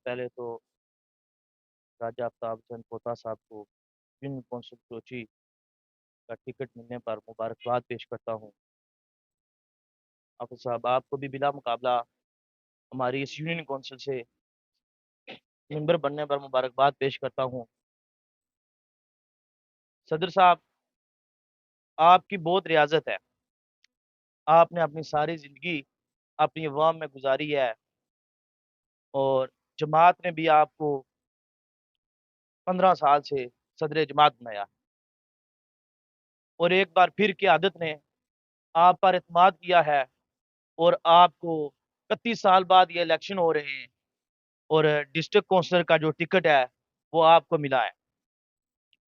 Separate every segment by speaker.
Speaker 1: पहले तो राजा आफ्ताब चंद पोता साहब को यूनियन कौंसिल कोची का टिकट मिलने पर मुबारकबाद पेश करता हूँ। हाफिज साहब, आपको भी बिला मुकाबला हमारी इस यूनियन कौंसिल से मेंबर बनने पर मुबारकबाद पेश करता हूँ। सदर साहब, आपकी बहुत रियाजत है। आपने अपनी सारी ज़िंदगी अपनी अवाम में गुजारी है और जमात ने भी आपको 15 साल से सदर जमात बनाया और एक बार फिर क़यादत ने आप पर एतमाद किया है और आपको 31 साल बाद ये इलेक्शन हो रहे हैं और डिस्ट्रिक्ट काउंसिलर का जो टिकट है वो आपको मिला है।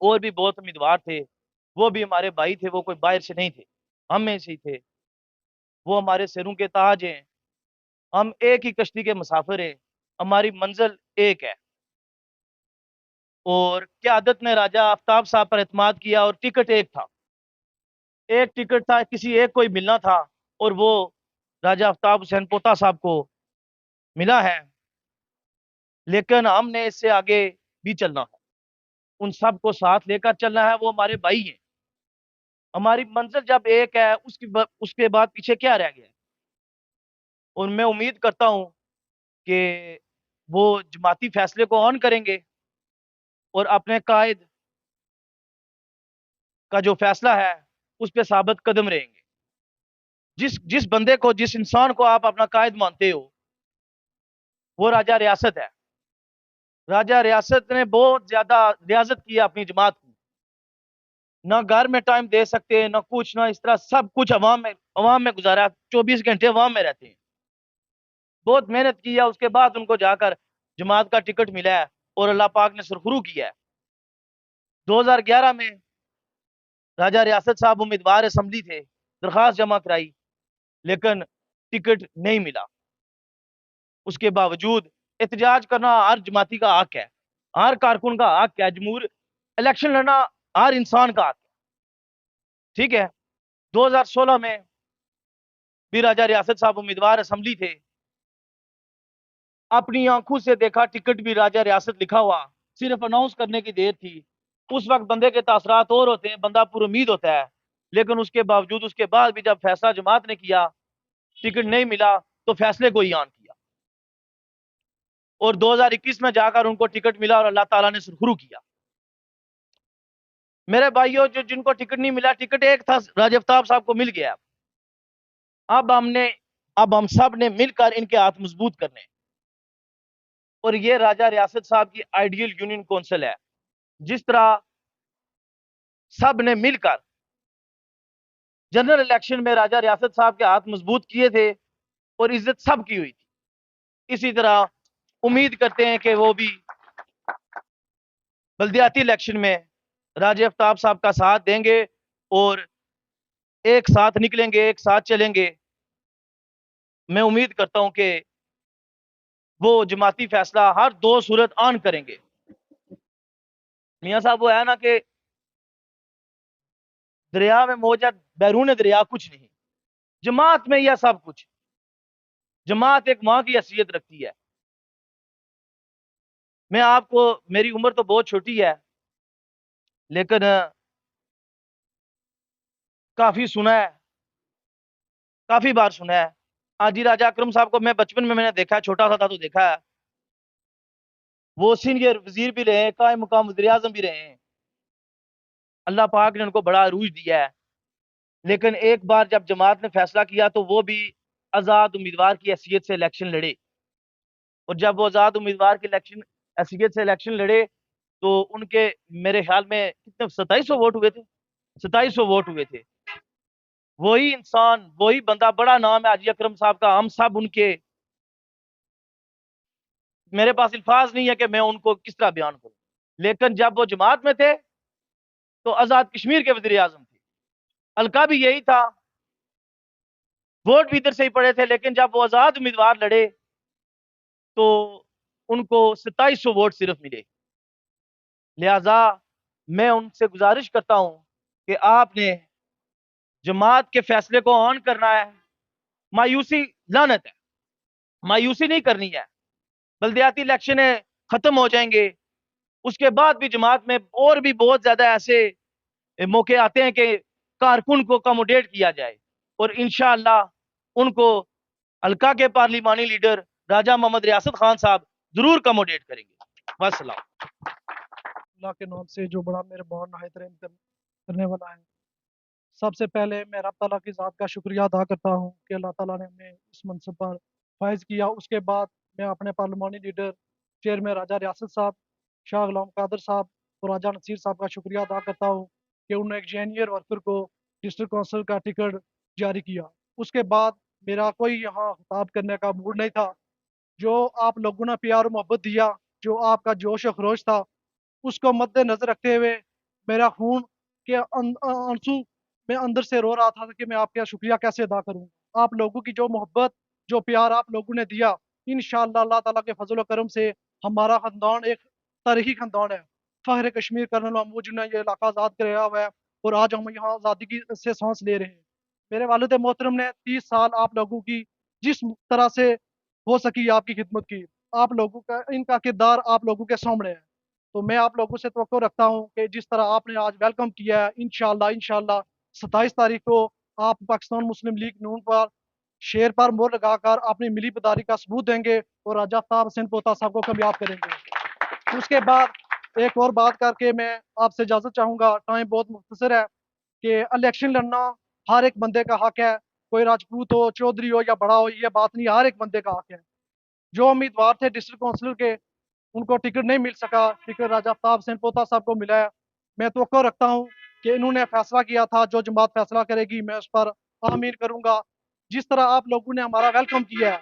Speaker 1: और भी बहुत उम्मीदवार थे, वो भी हमारे भाई थे, वो कोई बाहर से नहीं थे, हम में से ही थे। वो हमारे सिरों के ताज हैं। हम एक ही कश्ती के मुसाफिर हैं, हमारी मंजिल एक है। और क़यादत ने राजा आफ्ताब साहब पर एतमाद किया और टिकट एक था। एक टिकट था, किसी एक को ही मिलना था और वो राजा आफ्ताब हुसैन पोता साहब को मिला है। लेकिन हमने इससे आगे भी चलना है, उन सबको साथ लेकर चलना है। वो हमारे भाई हैं। हमारी मंजिल जब एक है, उसके बाद पीछे क्या रह गया है? और मैं उम्मीद करता हूँ कि वो जमाती फैसले को ऑन करेंगे और अपने कायद का जो फैसला है उस पे साबित कदम रहेंगे। जिस जिस बंदे को, जिस इंसान को आप अपना कायद मानते हो, वो राजा रियासत है। राजा रियासत ने बहुत ज्यादा रियासत की है अपनी जमात की। ना घर में टाइम दे सकते, ना कुछ, ना इस तरह सब कुछ अवाम में गुजारा। 24 घंटे अवाम में रहते हैं। बहुत मेहनत की है, उसके बाद उनको जाकर जमात का टिकट मिला है और अल्लाह पाक ने सुरखरू किया है। 2011 में राजा रियासत साहब उम्मीदवार असम्बली थे, दरखास्त जमा कराई, लेकिन टिकट नहीं मिला। उसके बावजूद एहतजाज करना हर जमाती का हक है, हर कारकुन का हक है। जमहूर इलेक्शन लड़ना हर इंसान का हक है। ठीक है। 2016 में भी राजा रियासत साहब उम्मीदवार असम्बली थे। अपनी आंखों से देखा, टिकट भी राजा रियासत लिखा हुआ, सिर्फ अनाउंस करने की देर थी। उस वक्त बंदे के तासरात और होते हैं, बंदा पूरी उम्मीद होता है। लेकिन उसके बावजूद, उसके बाद भी जब फैसला जमात ने किया, टिकट नहीं मिला, तो फैसले को ही आन किया और 2021 में जाकर उनको टिकट मिला और अल्लाह ताला ने सुरखरू किया। मेरे भाइयों, जो जिनको टिकट नहीं मिला, टिकट एक था, राजा अफ्ताब साहब को मिल गया। अब हमने अब हम सब ने मिलकर इनके हाथ मजबूत करने। और ये राजा रियासत साहब की आइडियल यूनियन कौंसिल है। जिस तरह सब ने मिलकर जनरल इलेक्शन में राजा रियासत साहब के हाथ मजबूत किए थे और इज्जत सब की हुई थी, इसी तरह उम्मीद करते हैं कि वो भी बल्दियाती इलेक्शन में राजा अफ्ताब साहब का साथ देंगे और एक साथ निकलेंगे, एक साथ चलेंगे। मैं उम्मीद करता हूं कि वो जमाती फैसला हर दो सूरत ऑन करेंगे। मियाँ साहब, वो है ना कि दरिया में मौजा, बैरून दरिया कुछ नहीं। जमात में यह सब कुछ। जमात एक मां की हैसियत रखती है। मैं आपको, मेरी उम्र तो बहुत छोटी है, लेकिन काफी सुना है, काफी बार सुना है। हाजी राजा अकरम साहब को मैं बचपन में मैंने देखा है, छोटा सा था तो देखा है। वो सीनियर वजीर भी रहे हैं, कायम मुकाम वज़ीर आज़म भी रहे हैं। अल्लाह पाक ने उनको बड़ा अरूज दिया है। लेकिन एक बार जब जमात ने फैसला किया तो वो भी आजाद उम्मीदवार की हैसियत से इलेक्शन लड़े। और जब वो आजाद उम्मीदवार की इलेक्शन हैसियत से इलेक्शन लड़े, तो उनके, मेरे ख्याल में कितने, 2700 वोट हुए थे। 2700 वोट हुए थे। वही इंसान, वही बंदा, बड़ा नाम है हाजी अकरम साहब का, हम सब उनके, मेरे पास अल्फाज नहीं है कि मैं उनको किस तरह बयान करूं। लेकिन जब वो जमात में थे तो आजाद कश्मीर के वजीर आजम थे। हल्का भी यही था, वोट भी इधर से ही पड़े थे। लेकिन जब वो आजाद उम्मीदवार लड़े तो उनको 2700 वोट सिर्फ मिले। लिहाजा मैं उनसे गुजारिश करता हूं कि आपने जमात के फैसले को ऑन करना है। मायूसी लानत है, मायूसी नहीं करनी है। बल्दियाती इलेक्शन खत्म हो जाएंगे, उसके बाद भी जमात में और भी बहुत ज्यादा ऐसे मौके आते हैं कि कारकुन को कमोडेट किया जाए, और इंशाअल्लाह उनको हल्का के पार्लिमानी लीडर राजा मोहम्मद रियासत खान साहब जरूर कमोडेट करेंगे। वसलाम।
Speaker 2: अल्लाह के नाम से जो बड़ा मेहरबान नहायत रहम करने वाला है। सबसे पहले मैं रब ताला की ज़ात का शुक्रिया अदा करता हूँ कि अल्लाह ताला ने हमें इस मनसब पर फायज किया। उसके बाद मैं अपने पार्लिमानी लीडर चेयरमैन राजा रियासत साहब, शाह गुलाम कादर साहब और राजा नसीर साहब का शुक्रिया अदा करता हूँ कि उन्होंने एक जूनियर वर्कर को डिस्ट्रिक्ट काउंसिल का टिकट जारी किया। उसके बाद मेरा कोई यहाँ खिताब करने का मूड नहीं था। जो आप लोगों ने प्यार और मोहब्बत दिया, जो आपका जोश और खरोश था, उसको मद्देनजर रखते हुए मेरा खून के आंसू मैं अंदर से रो रहा था कि मैं आपका शुक्रिया कैसे अदा करूं। आप लोगों की जो मोहब्बत, जो प्यार आप लोगों ने दिया, इंशाअल्लाह अल्लाह ताला के फजल करम से हमारा खानदान एक तारीखी खानदान है। फ़ख्र कश्मीर कर्नल महमूद जी ने यह इलाका आज़ाद कराया हुआ है और आज हम यहाँ आज़ादी की से सांस ले रहे हैं। मेरे वालिद मोहतरम ने 30 साल आप लोगों की जिस तरह से हो सकी आपकी खिदमत की, आप लोगों का इनका किरदार आप लोगों के सामने है। तो मैं आप लोगों से तवक्को रखता हूँ कि जिस तरह आपने आज वेलकम किया है, इंशाअल्लाह इंशाअल्लाह 27 तारीख को आप पाकिस्तान मुस्लिम लीग नून पर शेर पर मोहर लगाकर अपनी मिली बदारी का सबूत देंगे और राजा आफ्ताब हसन पोता साहब को कामयाब करेंगे। उसके बाद एक और बात करके मैं आपसे इजाज़त चाहूँगा, टाइम बहुत मुख्तसर है, कि इलेक्शन लड़ना हर एक बंदे का हक है। कोई राजपूत हो, चौधरी हो या बड़ा हो, ये बात नहीं, हर एक बंदे का हक है। जो उम्मीदवार थे डिस्ट्रिक्ट काउंसिलर के, उनको टिकट नहीं मिल सका, टिकट राजा आफ्ताब हुसैन पोता साहब को मिला है। मैं तवक्को रखता हूँ कि इन्होंने फैसला किया था, जो जमात फैसला करेगी मैं उस पर आमीन करूंगा। जिस तरह आप लोगों ने हमारा वेलकम किया है,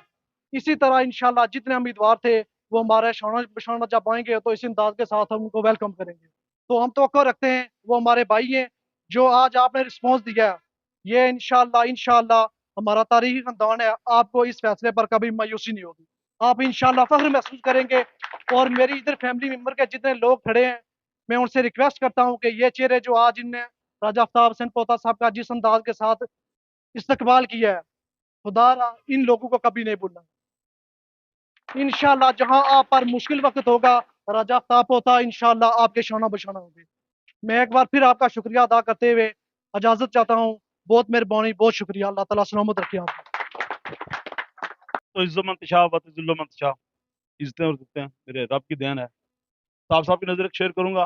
Speaker 2: इसी तरह इंशाल्लाह जितने उम्मीदवार थे वो हमारे शाना बशाना जब आएंगे तो इस अंदाज के साथ हम उनको वेलकम करेंगे। तो हम तवक्को रखते हैं, वो हमारे भाई हैं। जो आज आपने रिस्पॉन्स दिया है, ये इंशाल्लाह इंशाल्लाह हमारा तारीखी खानदान है, आपको इस फैसले पर कभी मायूसी नहीं होगी। आप इंशाल्लाह फख्र महसूस करेंगे। और मेरी इधर फैमिली मेंबर के जितने लोग खड़े हैं, मैं उनसे रिक्वेस्ट करता हूँ कि ये चेहरे जो आज इनने राजा आफ्ताब हुसैन पोता साहब का जिस अंदाज के साथ इस्तकबाल किया है, खुदा इन लोगों को कभी नहीं भूलना। इंशाल्लाह जहां आप पर मुश्किल वक्त होगा, राजा आफ्ताब पोता इंशाल्लाह आपके शाना बशाना होंगे। मैं एक बार फिर आपका शुक्रिया अदा करते हुए इजाजत चाहता हूँ। बहुत मेहरबानी, बहुत शुक्रिया। अल्लाह ताला सलामत रखे आपको।
Speaker 3: तो इज्जत मंतशा इज्जतें और दिखते हैं मेरे रब की देन है। साहब साहब की नजर शेयर करूंगा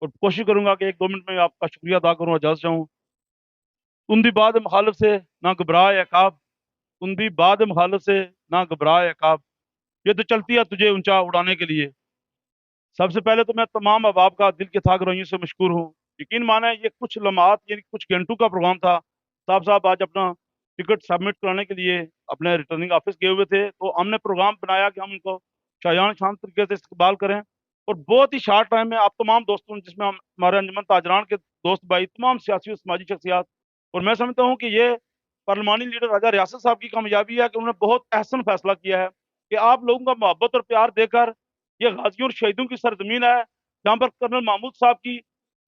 Speaker 3: और कोशिश करूंगा कि 1-2 मिनट में आपका शुक्रिया अदा करूँ, इजाजत चाहूँ। तुंदी बाद मुखालफ से ना घबराए अकाब, तुंदी बाद मुखालफ से ना घबराए अकाब, ये तो चलती है तुझे ऊंचा उड़ाने के लिए। सबसे पहले तो मैं तमाम अहबाब का दिल के थाक रही से मशकूर हूँ। यकीन माने ये कुछ लम्हात यानी कुछ घंटों का प्रोग्राम था। साहब आज अपना टिकट सबमिट कराने के लिए अपने रिटर्निंग ऑफिस गए हुए थे, तो हमने प्रोग्राम बनाया कि हम उनको शायान शांत तरीके से इस्तेमाल करें। और बहुत ही शार्ट टाइम में आप तमाम दोस्तों, जिसमें हमारे अंजुमन ताजरान के दोस्त भाई, तमाम सियासी और समाजी शख्सियात, और मैं समझता हूँ कि ये पार्लिमानी लीडर राजा रियासत साहब की कामयाबी है कि उन्होंने बहुत अहसन फैसला किया है कि आप लोगों का मोहब्बत और प्यार देकर, ये गाजियों और शहीदों की सरजमीन है जहाँ पर कर्नल महमूद साहब की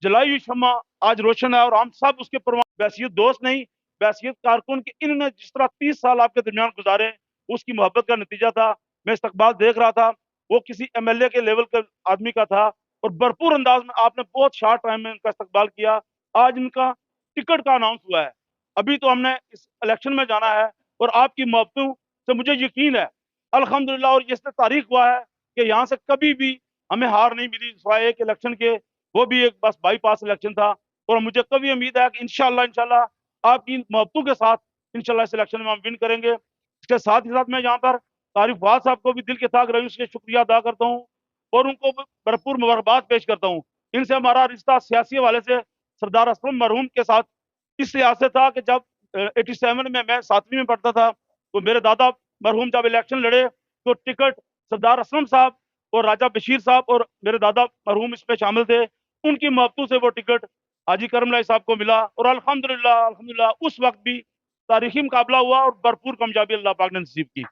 Speaker 3: जलाई हुई शम्मा आज रोशन है, और हम सब उसके बैसियत दोस्त नहीं, बैसियत कारकुन की इन्होंने जिस तरह 30 साल आपके दरमियान गुजारे, उसकी मोहब्बत का नतीजा था। मैं इस्तकबाल देख रहा था, वो किसी एमएलए के लेवल के आदमी का था, और भरपूर अंदाज में आपने बहुत शार्ट टाइम में इनका इस्तकबाल किया। आज इनका टिकट का अनाउंस हुआ है, अभी तो हमने इस इलेक्शन में जाना है, और आपकी मोहब्बतों से मुझे यकीन है अल्हम्दुलिल्लाह। और जिस तारीख हुआ है कि यहाँ से कभी भी हमें हार नहीं मिली सिवाय एक इलेक्शन के, वो भी एक बस बाईपास इलेक्शन था। और मुझे कभी उम्मीद है कि इंशाल्लाह इंशाल्लाह आपकी मोहब्बतों के साथ इंशाल्लाह इस इलेक्शन में हम विन करेंगे। इसके साथ ही साथ मैं यहाँ पर तारिफ वाद साहब को भी दिल के साथ रही उसके शुक्रिया अदा करता हूँ और उनको भरपूर मुबारकबाद पेश करता हूँ। इनसे हमारा रिश्ता सियासी हवाले से सरदार असलम मरहूम के साथ इस लिहाज से था कि जब 87 में मैं 7वीं में पढ़ता था, तो मेरे दादा मरहूम जब इलेक्शन लड़े तो टिकट सरदार असलम साहब और राजा बशीर साहब और मेरे दादा मरहूम इसमें शामिल थे। उनकी मोहब्बतों से वो टिकट हाजी करमलाई साहब को मिला, और अल्हम्दुलिल्लाह अल्हम्दुलिल्लाह उस वक्त भी तारीखी मुकाबला हुआ और भरपूर कामयाबी अल्लाह पाक ने नसीब की।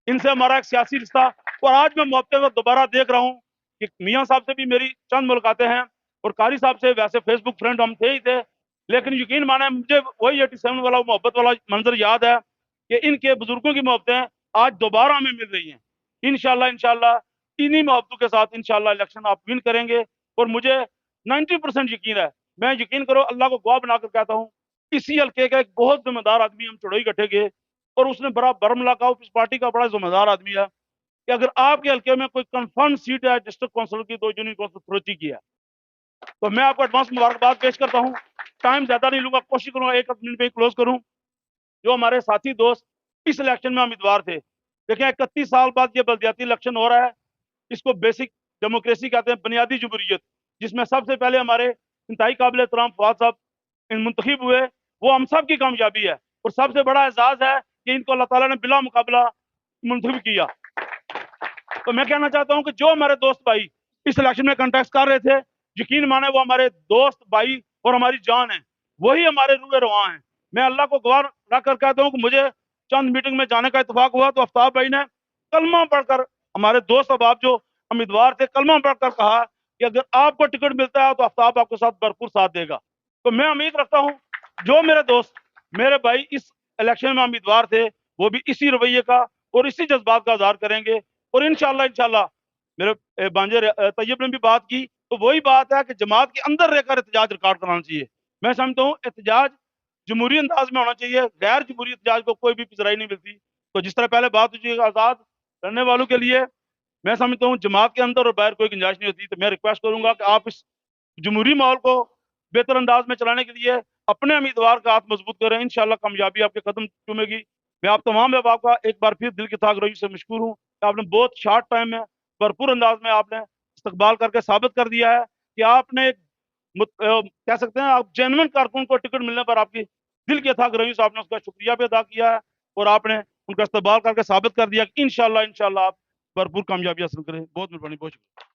Speaker 3: इनसे हमारा एक सियासी रिश्ता, और आज मैं मौके पर दोबारा देख रहा हूँ कि मियाँ साहब से भी मेरी चंद मुलाकातें हैं, और कारी साहब से वैसे फेसबुक फ्रेंड हम थे ही थे, लेकिन यकीन माने मुझे वही 87 वाला मोहब्बत वाला मंजर याद है कि इनके बुजुर्गों की मोहब्बतें आज दोबारा हमें मिल रही हैं। इंशाल्लाह इंशाल्लाह इन्हीं मोहब्बतों के साथ इंशाल्लाह इलेक्शन आप विन करेंगे। और मुझे 90% यकीन है, मैं यकीन करो अल्लाह को गवाह बनाकर कहता हूँ, इसी हल्के का एक बहुत जिम्मेदार आदमी हम चढ़ोई इकट्ठे गए और उसने बड़ा बरमला का इस पार्टी का बड़ा जिम्मेदार आदमी है कि अगर आपके हल्के में कोई कंफर्म सीट है डिस्ट्रिक्ट काउंसिल की, तो यूनियन काउंसिल फरोची की है। तो मैं आपको एडवांस मुबारकबाद पेश करता हूँ। टाइम ज्यादा नहीं लूंगा, कोशिश करूंगा 1 मिनट में क्लोज करूं। जो हमारे साथी दोस्त इस इलेक्शन में उम्मीदवार थे, देखें 31 साल बाद ये बल्दियाती इलेक्शन हो रहा है, इसको बेसिक डेमोक्रेसी कहते हैं, बुनियादी जमहूरियत, जिसमें सबसे पहले हमारे इंतहाई काबिल एहतराम फवाद साहब मुंतखब हुए, वो हम सब की कामयाबी है और सबसे बड़ा एजाज है कि इनको अल्लाह ताला ने बिला मुकाबला मुंतखब किया। तो मैं कहना चाहता हूं कि जो हमारे दोस्त भाई इस इलेक्शन में कंटेस्ट कर रहे थे, यकीन माने वो हमारे दोस्त भाई और हमारी जान है, वही हमारे रूए रवा हैं। मैं अल्लाह को गवाह रखकर कहता हूं कि मुझे चंद मीटिंग में जाने का इत्तेफाक हुआ तो आफ्ताब भाई ने कलमा पढ़कर, हमारे दोस्त अहबाब जो उम्मीदवार थे, कलमा पढ़कर कहा कि अगर आपको टिकट मिलता है तो आफ्ताब आपके साथ भरपूर साथ देगा। तो मैं उम्मीद रखता हूं जो मेरे दोस्त मेरे भाई इस इलेक्शन में उम्मीदवार थे, वो भी इसी रवैये का और इसी जज्बात का इजहार करेंगे। और इंशाल्लाह मेरे बांजे तैयब ने भी बात की, तो वही बात है कि जमात के अंदर रहकर एहतजाज रिकॉर्ड कराना चाहिए। मैं समझता हूँ एहतजाज जमहूरी अंदाज में होना चाहिए, गैर जमहूरी एहतजाज को कोई भी पिछराई नहीं मिलती। तो जिस तरह पहले बात हुई आज़ाद रहने वालों के लिए, मैं समझता हूँ जमात के अंदर और बाहर कोई गुंजाइश नहीं होती। तो मैं रिक्वेस्ट करूंगा कि आप इस जमहूरी माहौल को बेहतर अंदाज में चलाने के लिए अपने उम्मीदवार का हाथ मजबूत करें, इंशाल्लाह कामयाबी आपके कदम चूमेगी। मैं आप तमाम अहबाब का एक बार फिर दिल की तागरोई से मशकूर हूँ कि आपने बहुत शॉर्ट टाइम में भरपूर अंदाज में आपने इस्तकबाल करके साबित कर दिया है कि आपने कह सकते हैं आप जेन्युइन कारकुन को टिकट मिलने पर आपकी दिल की तागरोई से आपने उसका शुक्रिया भी अदा किया है और आपने उनका इस्तकबाल करके साबित कर दिया कि इंशाल्लाह इंशाल्लाह आप भरपूर कामयाबी हासिल करें। बहुत मेहरबानी, बहुत शुक्रिया।